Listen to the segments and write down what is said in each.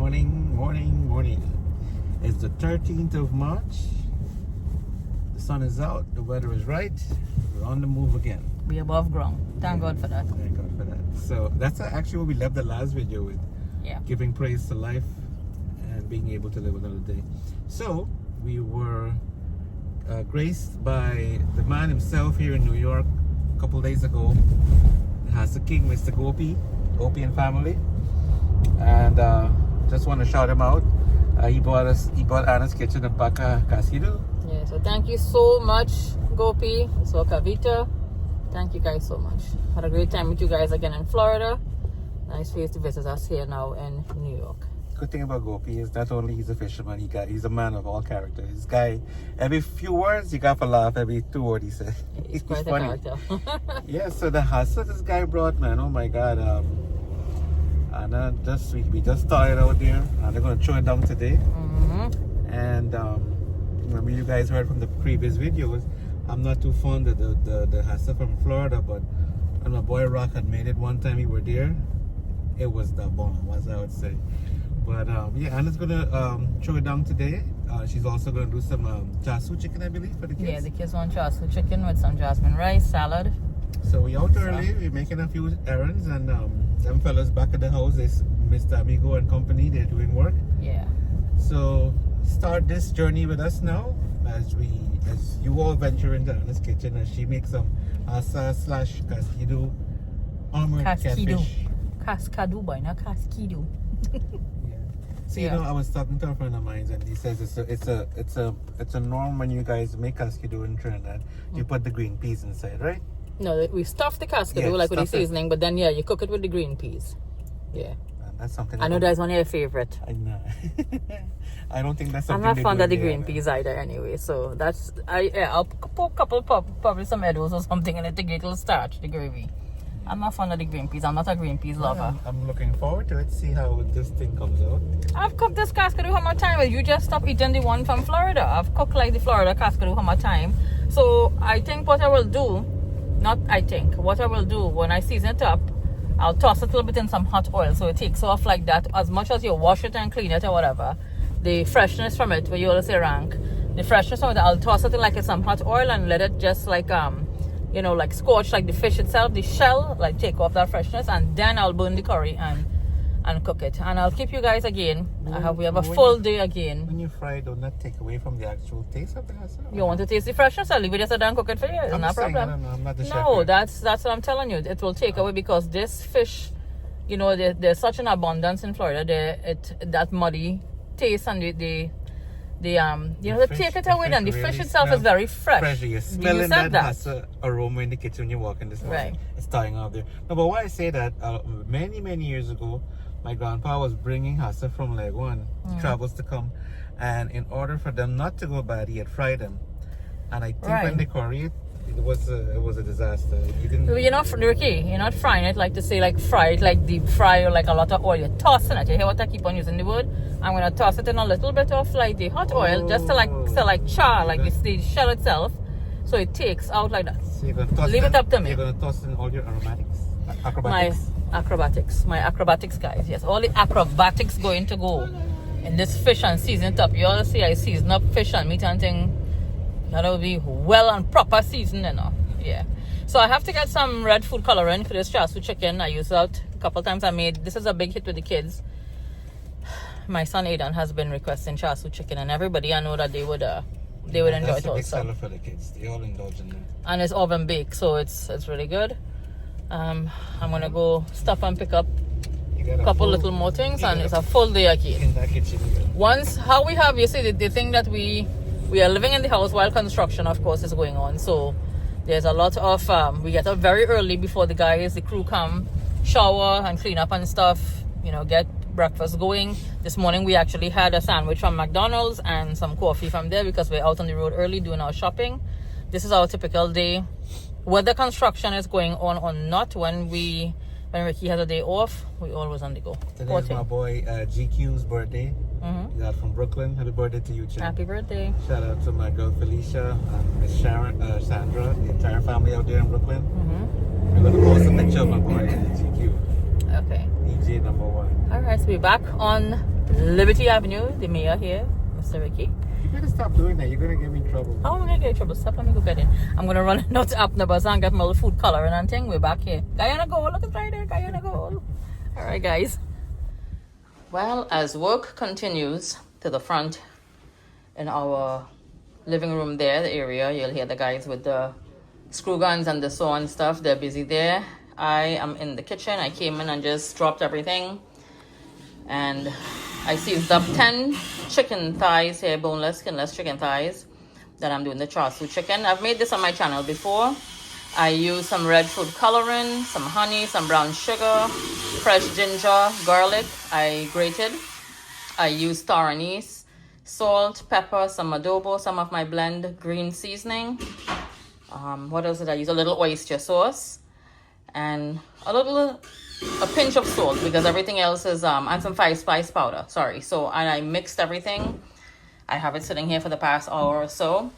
Morning. It's the 13th of March. The sun is out. The weather is right. We're on the move again. We're above ground. Thank God for that. Thank God for that. So that's actually what we left the last video with. Yeah. Giving praise to life and being able to live another day. So we were graced by the man himself here in New York a couple days ago. Hassa King, Mr. Gopi and family. And just want to shout him out. He bought Anna's kitchen at Baka Cascadoo. Yeah, so thank you so much, Gopi. So Kavita. Thank you guys so much. Had a great time with you guys again in Florida. Nice for you to visit us here now in New York. Good thing about Gopi is not only he's a fisherman, he's a man of all character. This guy, every few words you got to laugh, every 2 words he said. He's quite funny. a character. Yeah, so the hassa this guy brought, man, oh my God. And we just started out there, and they're going to throw it down today. Mm-hmm. And remember you guys heard from the previous videos, I'm not too fond of the hassa from Florida, but when my boy Rock had made it one time we were there, it was the bomb, as I would say. But yeah, Anna's gonna throw it down today. She's also gonna do some char chicken, I believe, for the kids. Yeah, the kids want char chicken with some jasmine rice, salad. So we out early, we're making a few errands, and them fellas back at the house, is Mr. Amigo and company, they're doing work. Yeah. So start this journey with us now, as you all venture into Anna's kitchen, as she makes some hassa / Cascadoo armored catfish. Cascadoo, boy, not Cascadoo. So you know, I was talking to a friend of mine, and he says it's a norm when you guys make Cascadoo in Trinidad. You put the green peas inside, right? No, we stuff the Cascadoo like with the seasoning, but then you cook it with the green peas. Yeah. That's something. I know that's one of your favorite. I know. I don't think that's something. I'm not fond of the green peas either, anyway. So I'll put a couple, probably some edibles or something in it to get a little starch, the gravy. I'm not fond of the green peas. I'm not a green peas lover. I'm looking forward to it. See how this thing comes out. I've cooked this Cascadoo how much time? You just stop eating the one from Florida. I've cooked like the Florida Cascadoo how much time. So I think what I will do, what I will do when I season it up, I'll toss it a little bit in some hot oil so it takes off like that. As much as you wash it and clean it or whatever, the freshness from it, where you always say rank, the freshness from it, I'll toss it in like in some hot oil and let it just like like scorch like the fish itself, the shell, like take off that freshness, and then I'll burn the curry and cook it. And I'll keep you guys again. We have a full day again. When you fry, don't that take away from the actual taste of the hassa? You want to taste the freshness? I'll leave it just and cook it for you. It's not a problem. I'm not the chef. No, that's what I'm telling you. It will take away because this fish, there's such an abundance in Florida. That muddy taste and the take it away. Then the fish itself is very fresh. You're smelling that hassa aroma in the kitchen when you walk in this morning. Right. It's starting out there. No, but why I say that, many years ago, my grandpa was bringing hassa from Leguan, travels to come, and in order for them not to go bad, he had fried them. And I think when they curry it was a disaster. You're not, Ricky, you're not frying it like to say like fry it like deep fry or like a lot of oil. You're tossing it. You hear what I keep on using the word? I'm gonna toss it in a little bit of like the hot oil just to like char like the shell itself, so it takes out like that. So you're gonna toss Leave it up to me. You're gonna toss in all your aromatics, my acrobatics guys. Yes, all the acrobatics going to go in this fish and season it up. You all see I season up fish and meat and thing. That'll be well and proper seasoned, Yeah. So I have to get some red food coloring for this char chicken. I used that a couple times. This is a big hit with the kids. My son Aidan has been requesting char chicken, and everybody I know that they would enjoy it also. That's a big seller for the kids. They all indulge in that. And it's oven baked, so it's really good. I'm gonna go stop and pick up a couple little more things, and it's a full day again. In that kitchen. How we have, you see, the thing that we are living in the house while construction, of course, is going on. So there's a lot of we get up very early before the crew come, shower and clean up and stuff. Get breakfast going. This morning we actually had a sandwich from McDonald's and some coffee from there because we're out on the road early doing our shopping. This is our typical day. Whether construction is going on or not, when Ricky has a day off, we always on the go. Today's my boy GQ's birthday. He's out from Brooklyn. Happy birthday to you, Chin. Happy birthday. Shout out to my girl Felicia, Miss Sharon, Sandra, the entire family out there in Brooklyn. We're going to post a picture of my boy GQ. Okay. DJ number 1. Alright, so we're back on Liberty Avenue, the mayor here, Mr. Ricky. You better stop doing that. You're gonna get me in trouble. How am I gonna get in trouble? Stop, let me go get in. I'm gonna run out to Apna Bus and get my little food coloring and thing. We're back here. Guyana goal, look at right there, Guyana goal. Alright guys. Well, as work continues to the front in our living room there, the area, you'll hear the guys with the screw guns and the saw and stuff. They're busy there. I am in the kitchen. I came in and just dropped everything. And I seasoned up 10 chicken thighs here, boneless, skinless chicken thighs that I'm doing the char siu chicken. I've made this on my channel before. I use some red food coloring, some honey, some brown sugar, fresh ginger, garlic I grated. I use star anise, salt, pepper, some adobo, some of my blend green seasoning. What else did I use? A little oyster sauce and a pinch of salt because everything else is and some 5-spice powder. Sorry. So and I mixed everything. I have it sitting here for the past hour or so.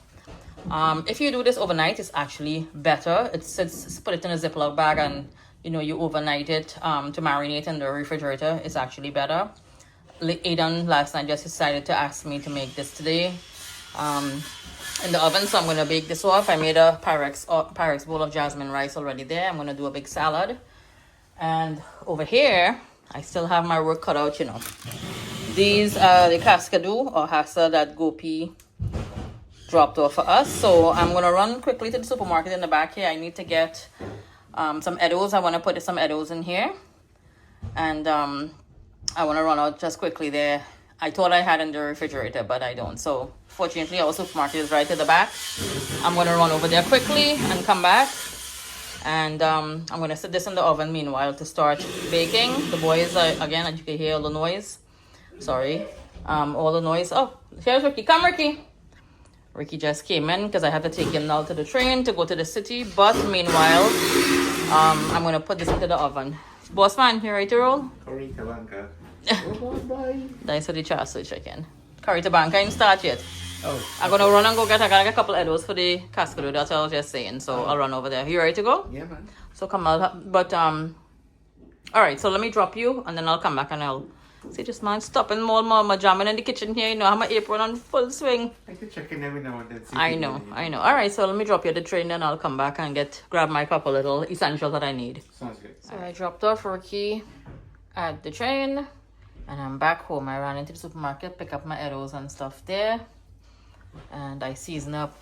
If you do this overnight, it's actually better. It's put it in a Ziploc bag and you overnight it to marinate in the refrigerator. It's actually better. Aidan last night just decided to ask me to make this today in the oven, so I'm gonna bake this off. I made a Pyrex bowl of jasmine rice already there. I'm gonna do a big salad, and over here I still have my work cut out. These are the Cascadoo or hassa that Gopi dropped off for us. So I'm gonna run quickly to the supermarket in the back here. I need to get some edibles. I want to put some edibles in here, and I want to run out just quickly there. I thought I had in the refrigerator, but I don't. So fortunately our supermarket is right at the back. I'm gonna run over there quickly and come back, and I'm gonna set this in the oven meanwhile to start baking. The boys again, as you can hear all the noise. Sorry, all the noise. Oh, here's Ricky. Come, Ricky. Ricky just came in because I had to take him now to the train to go to the city. But meanwhile, I'm gonna put this into the oven. Boss man, you ready to roll? That's for the char siu chicken. Curry to bank. I didn't start yet. Oh. I'm gonna run and go get a couple of edibles for the Cascadoo. That's what I was just saying. So I'll run over there. You ready to go? Yeah, man. So come out. But all right. So let me drop you, and then I'll come back and I'll see this man stopping more jamming in the kitchen here. I have my apron on full swing. I could check in every now and then. I know. All right. So let me drop you at the train, then I'll come back and grab my couple little essentials that I need. Sounds good. All right. Dropped off Ricky at the train. And I'm back home. I ran into the supermarket, pick up my edibles and stuff there. And I season up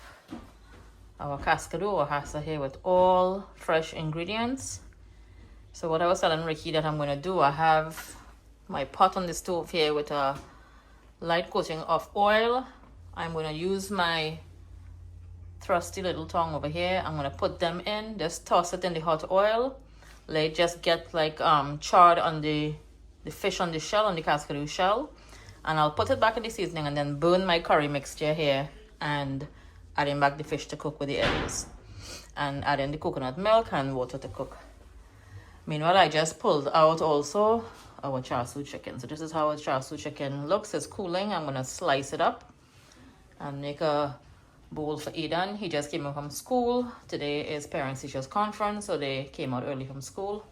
our Cascadoo or hassa here with all fresh ingredients. So what I was telling Ricky that I'm going to do, I have my pot on the stove here with a light coating of oil. I'm going to use my trusty little tongue over here. I'm going to put them in, just toss it in the hot oil. Let it just get like charred on the fish on the shell, on the Cascadoo shell, and I'll put it back in the seasoning and then burn my curry mixture here and add in back the fish to cook with the eggs and add in the coconut milk and water to cook. Meanwhile, I just pulled out also our char siu chicken. So this is how our char siu chicken looks. It's cooling. I'm gonna slice it up and make a bowl for Aidan. He just came in from school. Today is parents teachers conference, so they came out early from school.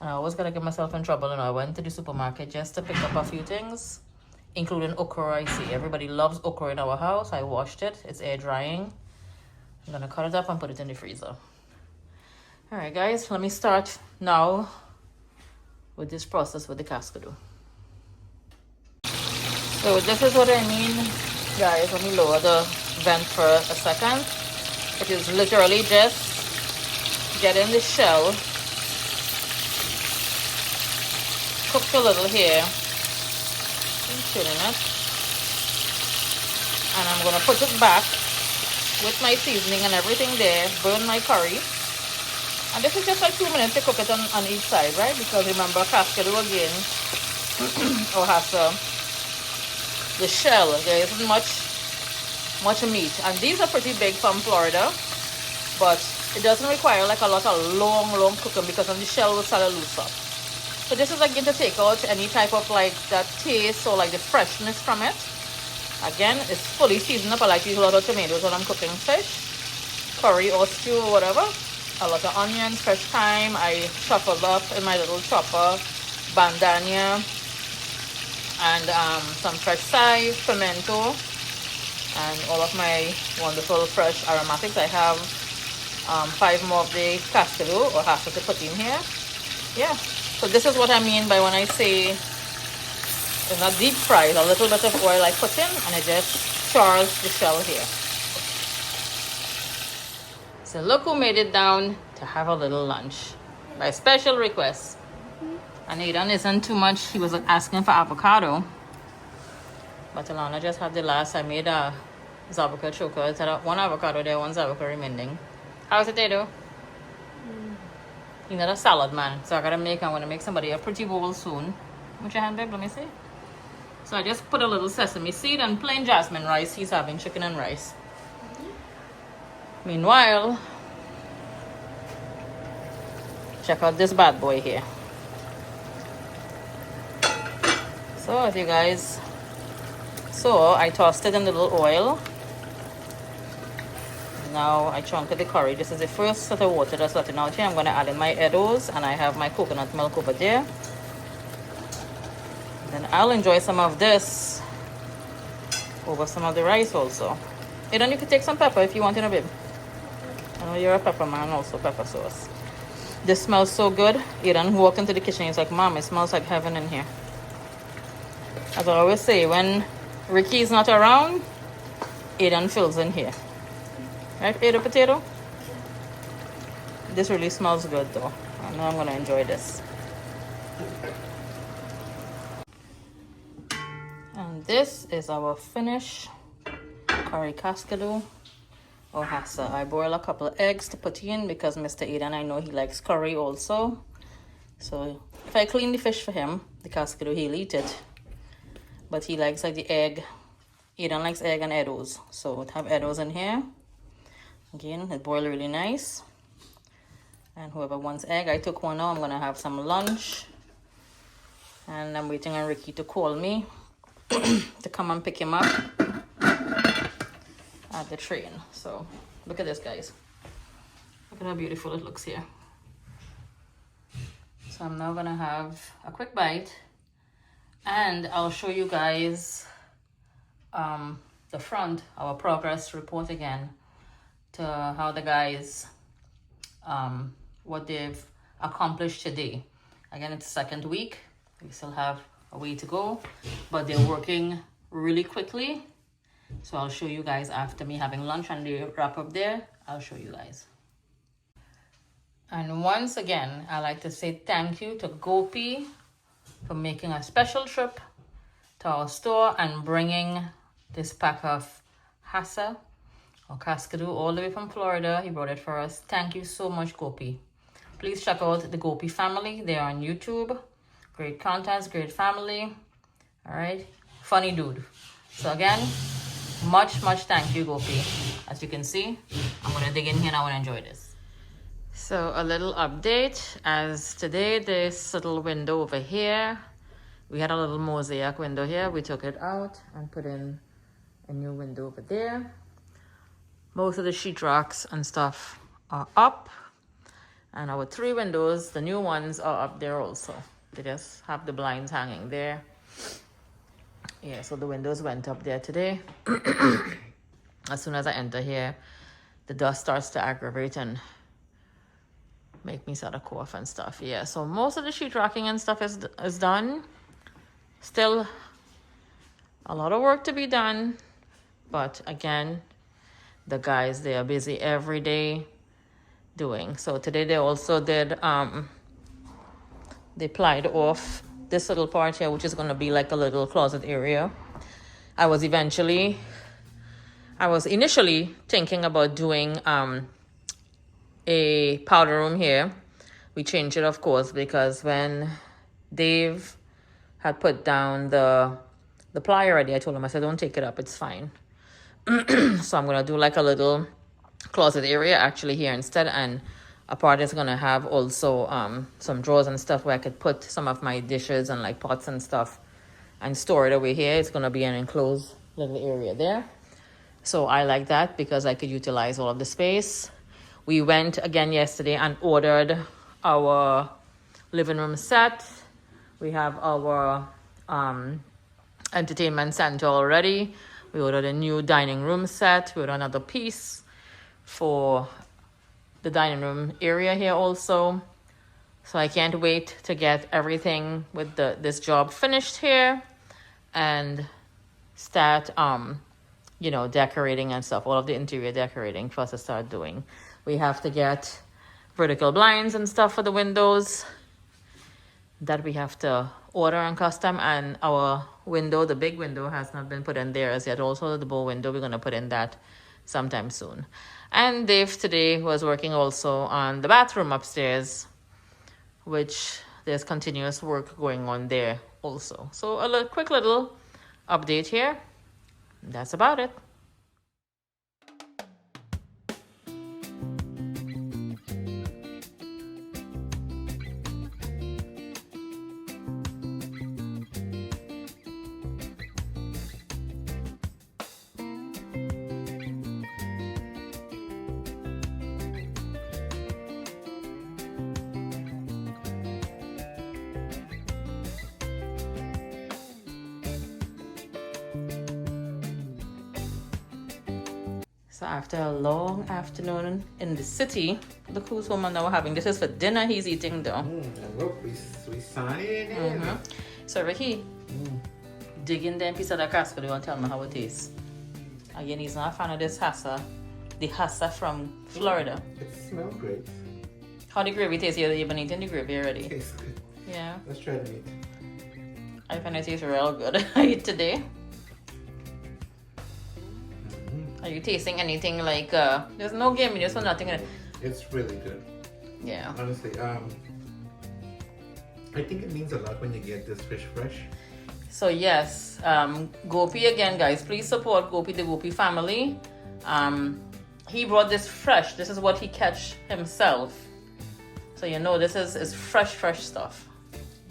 And I was gonna get myself in trouble, and I went to the supermarket just to pick up a few things, including okra. I see everybody loves okra in our house. I washed it. It's air drying. I'm gonna cut it up and put it in the freezer. All right, guys, let me start now with this process with the Cascadoo. So this is what I mean, guys. Let me lower the vent for a second. It is literally just getting the shell cooked a little here, chilling it, and I'm gonna put it back with my seasoning and everything there, burn my curry, and this is just like 2 minutes to cook it on each side, right? Because remember, Cascadoo again, or hassa, the shell, there isn't much meat, and these are pretty big from Florida, but it doesn't require like a lot of long cooking because the shell will start to loose up. So this is again to take out any type of like that taste or like the freshness from it. Again, it's fully seasoned up. I like to use a lot of tomatoes when I'm cooking fish, curry or stew or whatever. A lot of onions, fresh thyme. I shuffled up in my little chopper, bandana, and some fresh thyme, pimento, and all of my wonderful fresh aromatics. I have 5 more of the Cascadoo or hassa to put in here. Yeah, so this is what I mean by when I say it's not deep fried. A little bit of oil I put in and it just chars the shell here. So look who made it down to have a little lunch by special request. And Aidan isn't too much. He was asking for avocado, but Alana just had the last. I made a Zabuka choker. It's one avocado there, one Zabuka remaining. How's it, Edo? You're not a salad man, so I'm gonna make somebody a pretty bowl soon. Put your hand, babe, let me see. So I just put a little sesame seed and plain jasmine rice. He's having chicken and rice. Meanwhile, check out this bad boy here. So if you guys saw, I tossed it in the little oil. Now I chunked the curry. This is the first set of water that's letting out here. I'm going to add in my eddos, and I have my coconut milk over there. Then I'll enjoy some of this over some of the rice also. And then you can take some pepper if you want in a bit. I know you're a pepper man, also pepper sauce. This smells so good. Aidan walked into the kitchen. He's like, Mom, it smells like heaven in here. As I always say, when Ricky's not around, Aidan fills in here. Right, Ada potato? This really smells good though. I know I'm gonna enjoy this. And this is our finished curry Cascadoo or hassa. I boil a couple of eggs to put in because Mr. Aidan, I know he likes curry also. So if I clean the fish for him, the Cascadoo, he'll eat it. But he likes like the egg. Aidan likes egg and eddos. So have eddos in here. Again, it boiled really nice. And whoever wants egg, I took one now. I'm gonna have some lunch. And I'm waiting on Ricky to call me to come and pick him up at the train. So look at this, guys. Look at how beautiful it looks here. So I'm now gonna have a quick bite, and I'll show you guys the front, our progress report again, to how the guys what they've accomplished today. Again, it's the second week. We still have a way to go, but they're working really quickly. So I'll show you guys after me having lunch and the wrap up there. I'll show you guys. And once again, I like to say thank you to Gopi for making a special trip to our store and bringing this pack of hassa or Cascadoo all the way from Florida. He brought it for us. Thank you so much, Gopi. Please check out the Gopi family. They are on YouTube. Great contents, great family. All right, funny dude. So again, much thank you, Gopi. As you can see, I'm gonna dig in here and I wanna enjoy this. So a little update, as today this little window over here, we had a little mosaic window here. We took it out and put in a new window over there. Most of the sheetrocks and stuff are up, and our 3 windows, the new ones, are up there also. They just have the blinds hanging there. Yeah, so the windows went up there today. As soon as I enter here, the dust starts to aggravate and make me sort of cough and stuff. Yeah, so most of the sheetrocking and stuff is done. Still a lot of work to be done, but again, the guys, they are busy every day doing. So today they also did they plied off this little part here, which is going to be like a little closet area. I was initially thinking about doing a powder room here. We changed it, of course, because when Dave had put down the ply already, I told him, I said, don't take it up, it's fine. So I'm gonna do like a little closet area actually here instead, and a part is gonna have also some drawers and stuff where I could put some of my dishes and like pots and stuff and store it away here. It's gonna be an enclosed little area there. So I like that because I could utilize all of the space. We went again yesterday and ordered our living room set. We have our entertainment center already. We ordered a new dining room set. We ordered another piece for the dining room area here also. So I can't wait to get everything with this job finished here and start decorating and stuff, all of the interior decorating for us to start doing. We have to get vertical blinds and stuff for the windows that we have to order and custom, and our window, the big window, has not been put in there as yet. Also the bow window, we're going to put in that sometime soon. And Dave today was working also on the bathroom upstairs, which there's continuous work going on there also. So a quick little update here. That's about it. So after a long afternoon in the city, look who's home and now we're having. This is for dinner he's eating though. Look, we sign in here. So Ricky, dig in there piece of that Cascadoo and tell me how it tastes. Again, he's not a fan of this hassa, the hassa from Florida. It smells great. How the gravy tastes? You've been eating the gravy already. It tastes good. Yeah. Let's try the meat. I find it tastes real good. I eat today. Are you tasting anything like there's no game in this one, nothing in it? It's really good. Yeah. Honestly, I think it means a lot when you get this fish fresh. So yes, Gopi again, guys. Please support Gopi, the Gopi family. He brought this fresh. This is what he catch himself. So you know this is fresh stuff.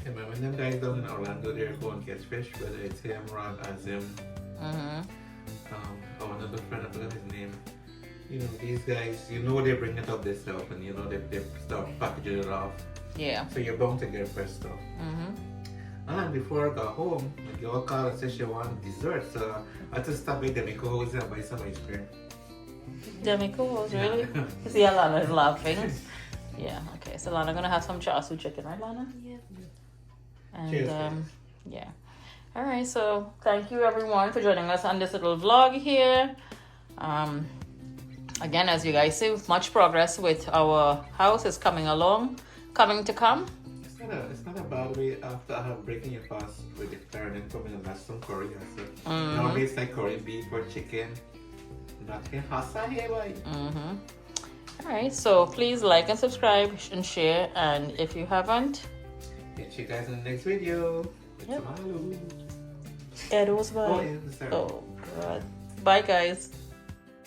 Yeah, man, when them guys down in Orlando, they're going to catch fish, whether it's him, Rod, Azim. Another friend, I forgot his name. You know, these guys, you know they bring it up themselves and you know they start packaging it off. Yeah. So you're bound to get fresh stuff. And before I got home, my girl called and said she wanted dessert, so I just stopped by Demico House and buy some ice cream. Demico House, really? You see Alana is laughing. Yeah, okay. So Lana gonna have some char chicken, right Lana? Yeah. And Cheers, yeah. Alright, so thank you everyone for joining us on this little vlog here. Again, as you guys see, much progress with our house is coming to come. It's not a bad way after I have breaking your fast with the clarinet coming and that's some curry. So normally it's like curry beef or chicken. Nothing hassa here, boy. Alright, so please like and subscribe and share, and if you haven't, catch you guys in the next video. Yep. Malu. Edo's bye. Oh, yeah, sorry. Oh god. Bye guys.